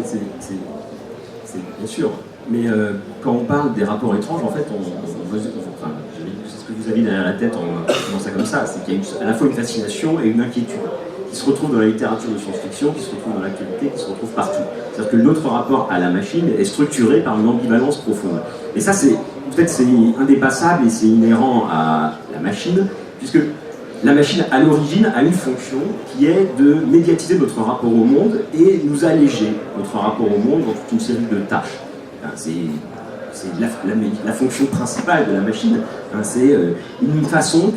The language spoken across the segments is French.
c'est bien sûr. Mais quand on parle des rapports étranges, en fait, enfin, c'est ce que vous avez derrière la tête en disant ça comme ça, c'est qu'il y a à la fois une fascination et une inquiétude qui se retrouvent dans la littérature de science-fiction, qui se retrouvent dans l'actualité, qui se retrouvent partout. C'est-à-dire que notre rapport à la machine est structuré par une ambivalence profonde. Et ça, peut-être c'est indépassable et c'est inhérent à la machine, puisque la machine, à l'origine, a une fonction qui est de médiatiser notre rapport au monde et nous alléger notre rapport au monde dans toute une série de tâches. C'est la fonction principale de la machine. C'est une façon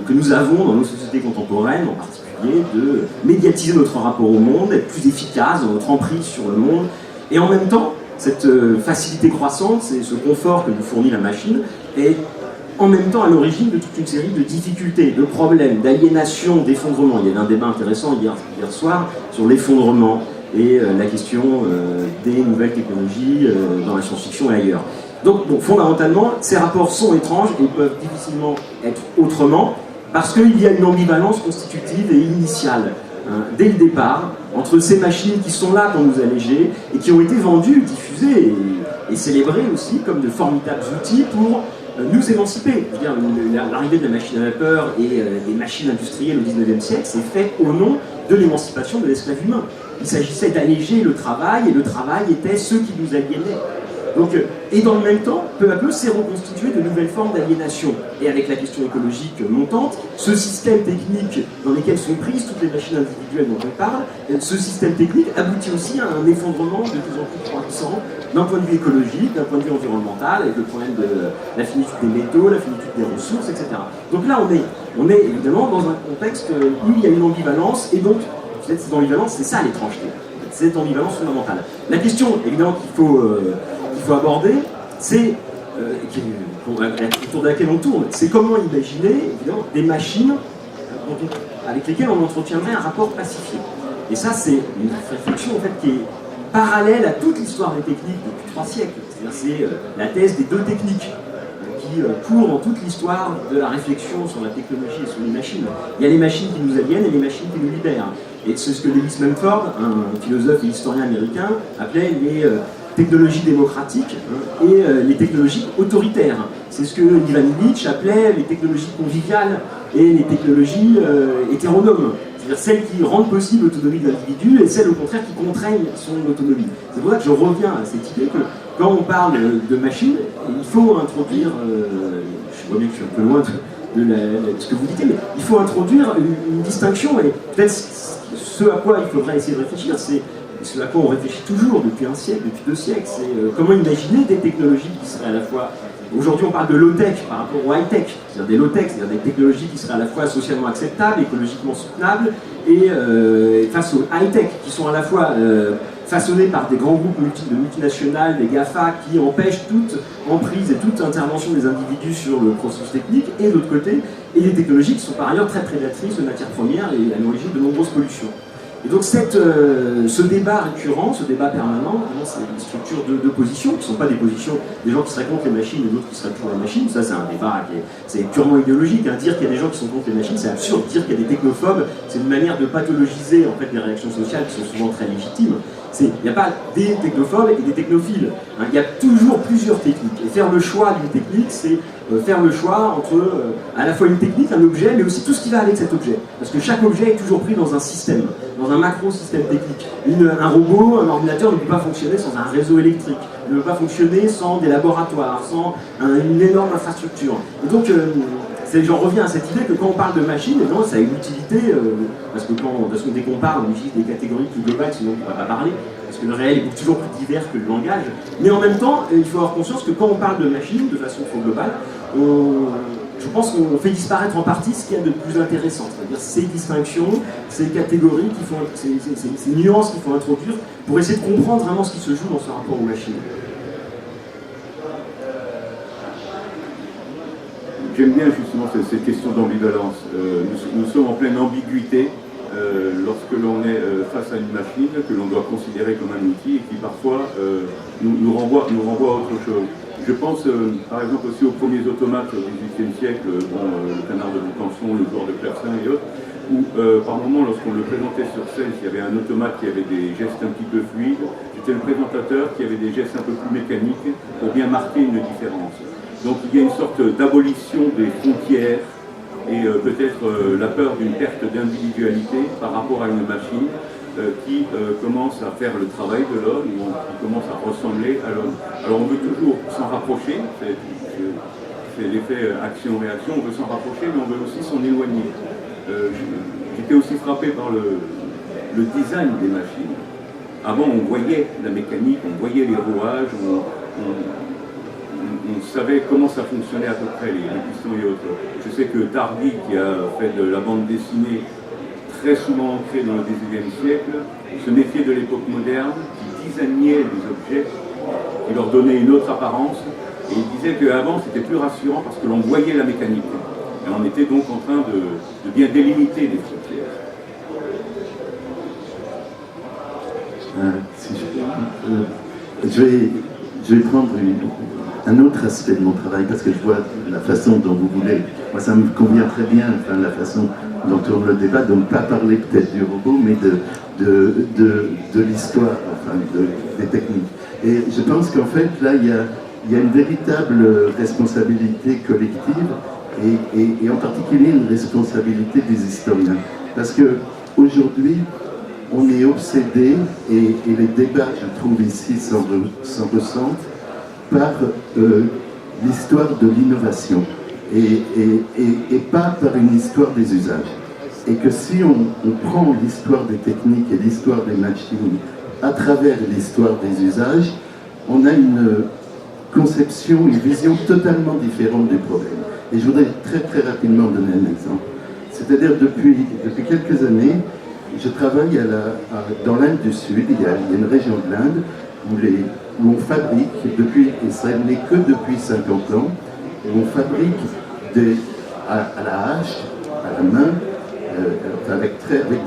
que nous avons dans nos sociétés contemporaines, en particulier, de médiatiser notre rapport au monde, d'être plus efficace dans notre emprise sur le monde. Et en même temps, cette facilité croissante, ce confort que nous fournit la machine, est en même temps à l'origine de toute une série de difficultés, de problèmes, d'aliénation, d'effondrement. Il y a eu un débat intéressant hier soir sur l'effondrement et la question des nouvelles technologies dans la science-fiction et ailleurs. Donc, bon, fondamentalement, ces rapports sont étranges et peuvent difficilement être autrement parce qu'il y a une ambivalence constitutive et initiale, dès le départ, entre ces machines qui sont là pour nous alléger et qui ont été vendues, diffusées et célébrées aussi comme de formidables outils pour nous émanciper. Je veux dire, l'arrivée de la machine à vapeur et des machines industrielles au XIXe siècle, c'est fait au nom de l'émancipation de l'esclave humain. Il s'agissait d'alléger le travail, et le travail était ce qui nous aliénait. Donc, et dans le même temps, peu à peu, s'est reconstitué de nouvelles formes d'aliénation. Et avec la question écologique montante, ce système technique dans lequel sont prises toutes les machines individuelles dont on parle, ce système technique aboutit aussi à un effondrement de plus en plus croissant d'un point de vue écologique, d'un point de vue environnemental, avec le problème de la finitude des métaux, la finitude des ressources, etc. Donc là, on est évidemment dans un contexte où il y a une ambivalence, et donc, cette ambivalence, c'est ça l'étrangeté, cette ambivalence fondamentale. La question, évidemment, qu'il faut aborder, c'est, autour de laquelle on tourne, c'est comment imaginer, évidemment, des machines avec lesquelles on entretiendrait un rapport pacifié. Et ça, c'est une réflexion, en fait, qui est parallèle à toute l'histoire des techniques depuis 3 siècles. C'est la thèse des 2 techniques qui court dans toute l'histoire de la réflexion sur la technologie et sur les machines. Il y a les machines qui nous aliènent et les machines qui nous libèrent. Et c'est ce que Lewis Mumford, un philosophe et historien américain, appelait les technologies démocratiques et les technologies autoritaires. C'est ce que Ivan Illich appelait les technologies conviviales et les technologies hétéronomes. C'est-à-dire celles qui rendent possible l'autonomie de l'individu et celles au contraire qui contraignent son autonomie. C'est pour ça que je reviens à cette idée que quand on parle de machines, il faut introduire, je vois bien que je suis un peu loin de ce que vous dites, mais il faut introduire une distinction et peut-être ce à quoi il faudrait essayer de réfléchir, c'est ce à quoi on réfléchit toujours depuis 1 siècle, depuis 2 siècles, c'est comment imaginer des technologies qui seraient à la fois... Aujourd'hui, on parle de low-tech par rapport au high-tech, c'est-à-dire des low-tech, c'est-à-dire des technologies qui seraient à la fois socialement acceptables, écologiquement soutenables, et face aux high-tech, qui sont à la fois façonnées par des grands groupes multinationales, des GAFA, qui empêchent toute emprise et toute intervention des individus sur le processus technique, et de l'autre côté, et des technologies qui sont par ailleurs très prédatrices de matières premières et à l'origine de nombreuses pollutions. Et donc ce débat récurrent, ce débat permanent, c'est une structure de positions qui ne sont pas des positions des gens qui seraient contre les machines et d'autres qui seraient pour les machines. Ça, c'est un débat qui est purement idéologique. Dire qu'il y a des gens qui sont contre les machines, c'est absurde. Dire qu'il y a des technophobes, c'est une manière de pathologiser en fait, les réactions sociales qui sont souvent très légitimes. Il n'y a pas des technophobes et des technophiles. Il y a toujours plusieurs techniques. Et faire le choix d'une technique, c'est faire le choix entre à la fois une technique, un objet, mais aussi tout ce qui va avec cet objet. Parce que chaque objet est toujours pris dans un système, dans un macro-système technique. Un robot, un ordinateur ne peut pas fonctionner sans un réseau électrique, ne peut pas fonctionner sans des laboratoires, sans une énorme infrastructure. Et donc, j'en reviens à cette idée que quand on parle de machine, ça a une utilité, parce que dès qu'on parle, on utilise des catégories plus globales, sinon on ne va pas parler, parce que le réel est toujours plus divers que le langage. Mais en même temps, il faut avoir conscience que quand on parle de machine, de façon trop globale, je pense qu'on fait disparaître en partie ce qu'il y a de plus intéressant, c'est-à-dire ces distinctions, ces catégories, ces nuances qu'il faut introduire pour essayer de comprendre vraiment ce qui se joue dans ce rapport aux machines. J'aime bien justement cette question d'ambivalence. Nous sommes en pleine ambiguïté lorsque l'on est face à une machine que l'on doit considérer comme un outil et qui parfois nous renvoie à autre chose. Je pense par exemple aussi aux premiers automates au XVIIIe siècle, le canard de Boucanson, le joueur de clavecin et autres, où par moment, lorsqu'on le présentait sur scène, il y avait un automate qui avait des gestes un petit peu fluides, c'était le présentateur qui avait des gestes un peu plus mécaniques pour bien marquer une différence. Donc il y a une sorte d'abolition des frontières et peut-être la peur d'une perte d'individualité par rapport à une machine qui commence à faire le travail de l'homme, qui commence à ressembler à l'homme. Alors on veut toujours s'en rapprocher, c'est l'effet action-réaction, on veut s'en rapprocher, mais on veut aussi s'en éloigner. J'étais aussi frappé par le design des machines. Avant, on voyait la mécanique, on voyait les rouages, on savait comment ça fonctionnait à peu près, les pistons et autres. Je sais que Tardy, qui a fait de la bande dessinée très souvent ancrée dans le XIXe siècle, se méfiait de l'époque moderne, qui designait les objets, qui leur donnait une autre apparence, et il disait qu'avant c'était plus rassurant parce que l'on voyait la mécanique. Et on était donc en train de bien délimiter les frontières. Si je vais prendre un autre aspect de mon travail parce que je vois la façon dont vous voulez. Moi, ça me convient très bien, enfin, la façon dont tourne le débat, donc pas parler peut-être du robot, mais de l'histoire, enfin, des techniques. Et je pense qu'en fait, là, il y a une véritable responsabilité collective et en particulier une responsabilité des historiens. Parce que aujourd'hui, on est obsédé, et les débats, je trouve ici, s'en ressentent, par l'histoire de l'innovation et pas par une histoire des usages. Et que si on prend l'histoire des techniques et l'histoire des machines à travers l'histoire des usages, on a une conception, une vision totalement différente du problème. Et je voudrais très très rapidement donner un exemple. C'est-à-dire depuis quelques années, je travaille dans l'Inde du Sud. Il y a une région de l'Inde où on fabrique, et ça n'est que depuis 50 ans, où on fabrique à la hache, à la main, avec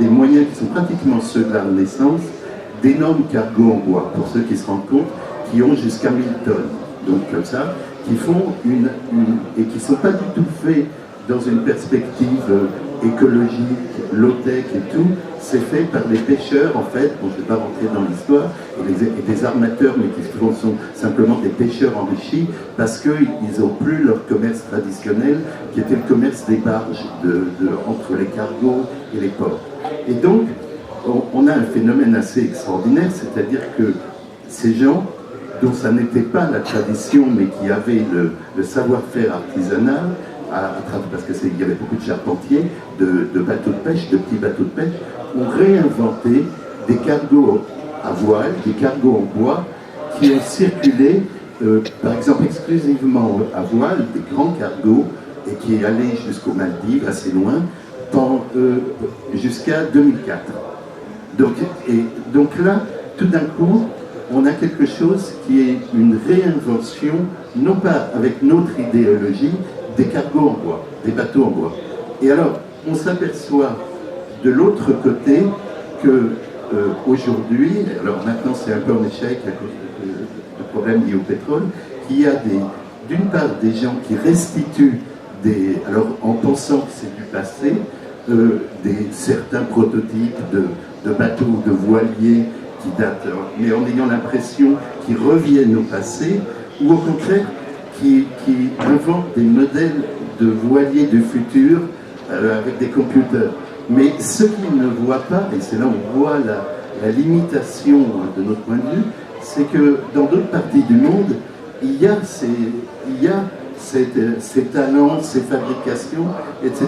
des moyens qui sont pratiquement ceux de la Renaissance, d'énormes cargos en bois, pour ceux qui se rendent compte, qui ont jusqu'à 1000 tonnes. Donc comme ça, qui font et qui ne sont pas du tout faits dans une perspective écologique, low-tech et tout. C'est fait par les pêcheurs, en fait, bon, je ne vais pas rentrer dans l'histoire, et des armateurs, mais qui sont simplement des pêcheurs enrichis, parce qu'ils n'ont plus leur commerce traditionnel, qui était le commerce des barges entre les cargos et les ports. Et donc, on a un phénomène assez extraordinaire, c'est-à-dire que ces gens, dont ça n'était pas la tradition, mais qui avaient le savoir-faire artisanal, parce qu'il y avait beaucoup de charpentiers, de bateaux de pêche, de petits bateaux de pêche, ont réinventé des cargos à voile, des cargos en bois, qui ont circulé, par exemple, exclusivement à voile, des grands cargos, et qui allaient jusqu'aux Maldives, assez loin, jusqu'à 2004. Donc là, tout d'un coup, on a quelque chose qui est une réinvention, non pas avec notre idéologie, des cargos en bois, des bateaux en bois. Et alors, on s'aperçoit de l'autre côté que aujourd'hui, alors maintenant c'est un peu en échec à cause de problèmes liés au pétrole, qu'il y a d'une part des gens qui restituent alors en pensant que c'est du passé, certains prototypes de bateaux, de voiliers qui datent, mais en ayant l'impression qu'ils reviennent au passé, ou au contraire qui inventent des modèles de voiliers du futur avec des computers. Mais ce qu'ils ne voient pas, et c'est là où on voit la limitation de notre point de vue, c'est que dans d'autres parties du monde, il y a ces talents, ces fabrications, etc.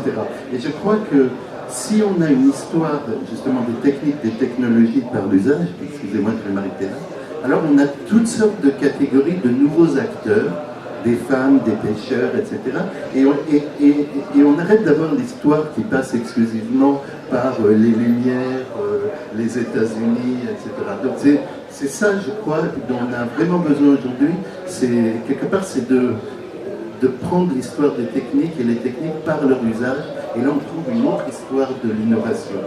Et je crois que si on a une histoire justement des techniques, des technologies par l'usage, excusez-moi je vais m'arrêter là, alors on a toutes sortes de catégories de nouveaux acteurs, des femmes, des pêcheurs, etc. Et on arrête d'avoir l'histoire qui passe exclusivement par les Lumières, les États-Unis, etc. Donc c'est ça, je crois, dont on a vraiment besoin aujourd'hui. Quelque part, c'est de prendre l'histoire des techniques et les techniques par leur usage. Et là, on trouve une autre histoire de l'innovation.